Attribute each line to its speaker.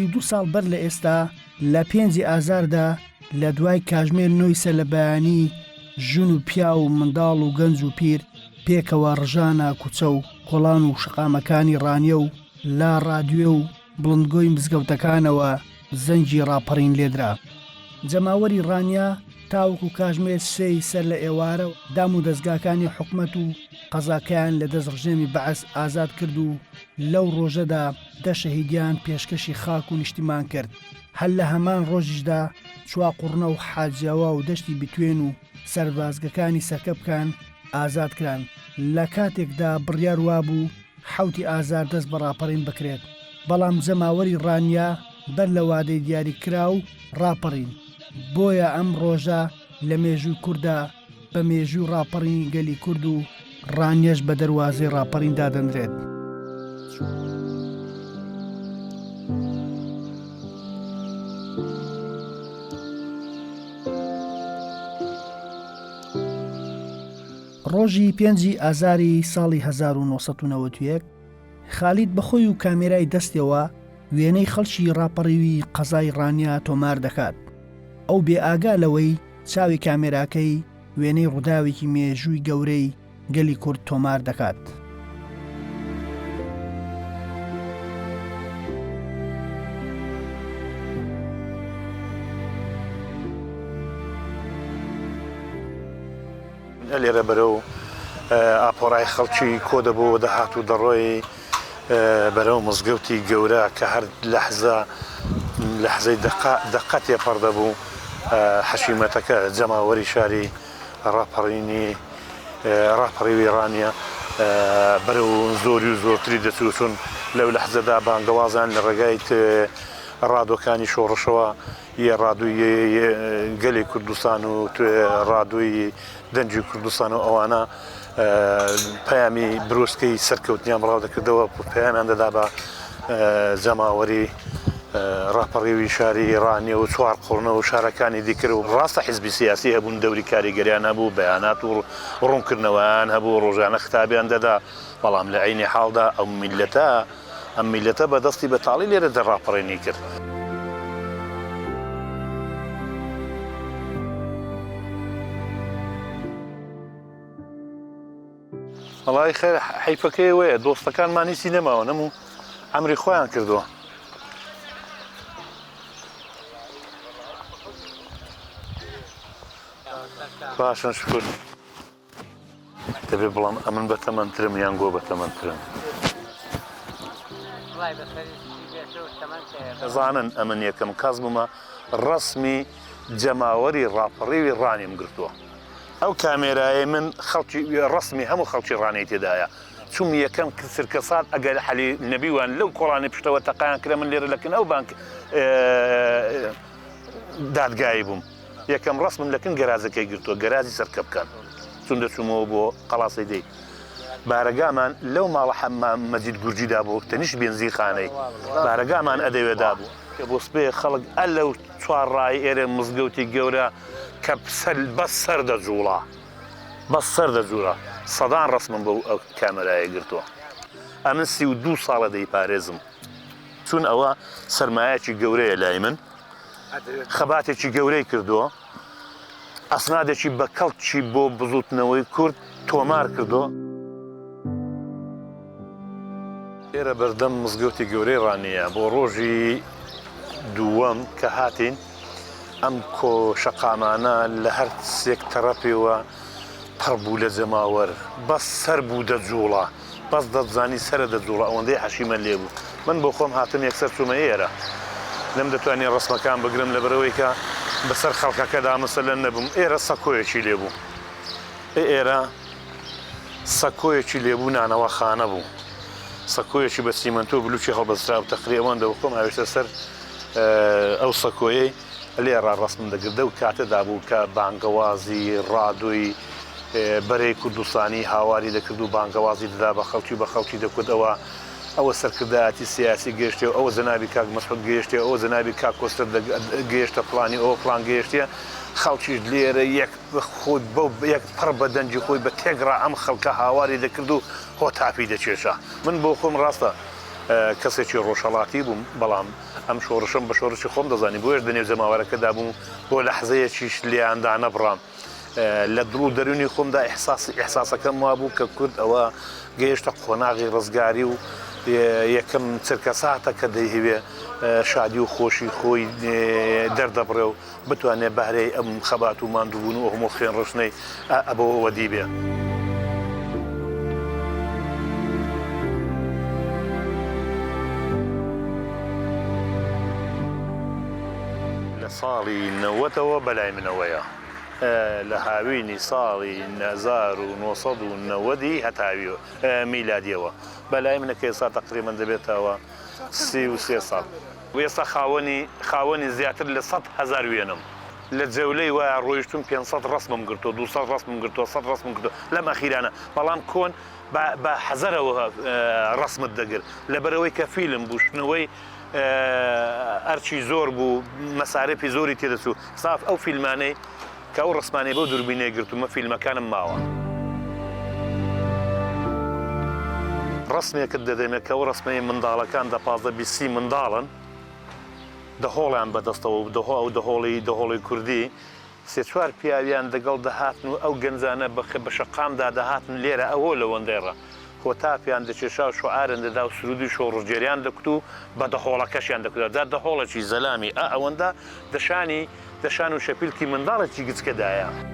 Speaker 1: 32 ساڵ بەر لە ئێستا لە 5 ئازاردا لە دوای کاژمێر نۆی سەلەبەیانی ژن و پیا و منداڵ و گەنج و پیر پێکەوە ڕژانە کوچە و کۆڵان و شقامەکانی ڕانیە و لا ڕادیۆ و بڵندگۆی مزگەوتەکانەوە زەنجی ڕاپەڕین لێدرا. جەماوەری ڕانیا تاوەکو کاژمێر سێی سەر لە ئێوارە دام و دەستگاکانی حکومەت و قەزاکەیان لە دەست ڕژێمی بەعەس ئازاد کرد و لەو ڕۆژەدا 10 شەهیدیان پێشکەشی خاک و نیشتیمان کرد. هەل لە هەمان ڕۆژیشدا چوا قوڕنە و حاجیاوا و دەشتی بتوێن و سەربازگەکانی سەرکە بکەن ئازاد کران. لە کاتێکدا بڕیار وابوو حوتی ئازار دەست بە ڕاپەڕین بکرێت، بەڵام جەماوەری ڕانیا بەر لە وادەی دیاری کرا و ڕاپەڕین. بۆیە ئەم ڕۆژە لە مێژووی کووردا بە مێژووی ڕاپەڕینی گەلی کورد و ڕانیەش بە دەواازەی ڕاپەڕین دادەنرێت. ڕۆژی 5 ئازاری ساڵی 1991 خالید بەخۆی و کامێرای دەستەوە وێنەی خەڵکی ڕاپەڕیوی قەزای ڕانیا تۆمار دەکات. ئەو بێ ئاگا لەوەی چاوی کامێراکەی وێنەی ڕووداوێکی مێژووی گەورەی گەلی کورد تۆمار دەکات.
Speaker 2: لێرە بەرەو ئاپۆڕای خەڵکی کۆ دەبوو دەهات و دەڕۆی بەرەو مزگەوتی گەورە کە هەر لەحزەی دەقە تێپەڕ دەبوو. حەشیمەتەکە جەماوەری شاری ڕاپەڕیوی ڕانیە بەرەو زۆری و زۆرتری دەچوون. لەو لەحزەدا بانگەوازان لە ڕێگای ڕادۆکانی شۆڕشەوە یە ڕادووی گەلی کوردستان و ڕادووی دەنجی کوردستان و ئەوانە پەیامی بروسکەی سەرکەوتنیان بڵاو دەکردەوە، پەیامیان دەدا بە جەماوەری ڕاپەڕیوی شاری ڕانیە و چوار قوڕنە و شارەکانی دیکرد و ڕاستە حیزبی سیاسی هەبوون، دەوری کاریگەریان هەبوو، بەیانات و ڕوونکردنەوەیان هەبوو، ڕۆژانە خەتابیان دەدا. بەڵام لە عینی حاڵدا ئەم میلەتە بەدەستی بەتاڵی لێرە دەڕاپەڕینی کرد. وەڵای خێر حیفەکەی وەیە دۆستەکانمانی سینەماوە نەموو ئەمری خۆیان کردووە. باشن شکر دەبێ بڵام ئەمن بەتەمەندترم یان گۆ بەتەمەندترم. دەزانن ئەمن یەکەم کەس بوومە ڕەسمی جەماوەری ڕاپەڕیوی ڕانیم گرتووە. ئەو کامێرایە من خەڵکی ڕەسمی هەموو خەڵکی ڕانەی تێدایە. چوم یەکەم سرکە سات ئەگەر حەلی نەبیوان لەو کۆڵانی پشتەوە تەقایان کرا من لێرە لەکن ئەو بانک دادگایی بووم. یەکەم ڕەسمم لەکن گەرازەکەی گرتووە، گەرازی سەرکە بکەن. چون دەچوومەوە بۆ قەڵاسی دەی بارەگامان لەو ماڵە حەمام مەجید گورجیدا بوو تەنیش بێنزیخانەی بارەگامان ئەدەوێدا بوو کە بۆ سبەی خەڵک ئە لەو چوار ڕای ئێرە مزگەوتی گەورە کە بەس سەر دەجوڵا بەس سەر دەجوورە. سەدان ڕەسمم بۆ ئەو کامێرایە گرتووە. ئەمن 32 ساڵە دەیپارێزم، چون ئەوە سەرمایەکی گەورەیە لای من، خەباتێکی گەورەی کردووە، ئەسنادێکی بە کەڵکی بۆ بزوتنەوەی کورد تۆمار کردووە. ئێرە بەردەم مزگەوتی گەورەی ڕانیە بۆ ڕۆژی دووەم کە هاتین ئەم کۆ شەقامانە لە هەر سێک تەرەپێوە پڕ بوو لە جەماوەر، بەس سەر بوو دەجوڵە، بەس دەتزانی سەرە دەجوڵە. ئەوەندەی حەشیمە لێ بوو. من بۆ خۆم هاتم یەکسەر چوومە ئێرە، لەم دەتوانێت ڕسمەکان بگرم لە بەرەوەی کە بەسەر خەڵکەکەدا مەسەلەن نەبووم. ئێرە سەکۆیەکی لێبوو، ئێرە سەکۆیەکی لێبوو، نانەوە خانە بوو، سەکۆیەکی بە سیمەنتۆ بلوچی هەڵبەسترا و تەقریبان دەوخۆم هاوێشتە سەر ئەو سەکۆیەی لێرە ڕسم دەگردە و کاتەدا بوو کە بانگەوازی ڕادووی بەرەی کوردستانی هاواری دەکرد و بانگەوازی دەدا بە خەڵکی دەکوتەوە. ئەوە سەرکردایەتی سیاسی گەشتێ، ئەوە جەنابی کاک مەسعود گەیشتێ، ئەوە جەنابی کاک کۆستەر گەیشتە پڵانی ئەوە پڵان گەیشتە. خەڵکیش لێرە یەک خۆی یەک پڕ بە دەنجی خۆی بە تێگڕا ئەم خەڵکە هاواری دەکرد و هۆ تاپی دەچێشە. من بۆ خۆم ڕاستە کەسێکی ڕۆژهەڵاتی بووم، بەڵام ئەم شۆڕشم بە شۆڕشی خۆم دەزانی بۆش دەنێو زەماوەرەکەدا بوو بۆ لەحزەیەکیش لیاندا نەبڕام لە دڵ و دەرونی خۆمدا ئیحساسەکەم وا بوو کە کورد ئەوە گەیشتە قۆناغی ڕزگاری و یەکەم چرکە ساتە کە دەیهوێ شادی و خۆشی خۆی دەردەبڕێ و بتوانێت بەهرەی ئەم خەبات و ماندووبوون و هەموو خوێن ڕشنەی ئەبەوە دیبێ. لە ساڵی 90ەوە بەلای منەوەیە لە هاوینی ساڵی 1990 هەتاوی میلادیەوە بەلای منەکە ئێستا تقریباً دەبێتەوە 33 ساڵ. ئێستا خاوەنی زیاتر لە 100,000 وێنم لە جەولەی وایە ڕۆیشتم 500 ڕسمم گرتووە 200 ڕسمم گرتووە 100 ڕسمم گرتووە لەم ئەخیرانە بەڵام کۆن بە حەزەرەوە ڕسمت دەگرت لەبەرەوەی کە فیلم بوو شنەوەی ئەرچی زۆر بوو مەسارەپی زۆری تێدەچوو ساف ئەو فیلمانەی کە ئەو ڕسمانەی بەو دووربینەیە گرتومە فیلمەکانم ماوە. ڕسمێکت دەدەمێت کە ئەو ڕسمەی منداڵەکان 15-20 منداڵن دەهۆڵیان بەدەستەوە ئەو دەهۆڵی کوردی 3-4 پیاویان دەگەڵ دەهاتن و ئەو گەنجانە بە شەقامدا دەهاتن لێرە ئەوە لە وەندێڕە کۆتاپیان دەچێشا و شعارن دەدا و سرودی شۆڕژێریان دەکوت و بە دەهۆڵەکەشیان دەکوت دا دەهۆڵێکی زەلامی ئەوەندە دەشان و شەپیلکی منداڵێکی گچکەدایە.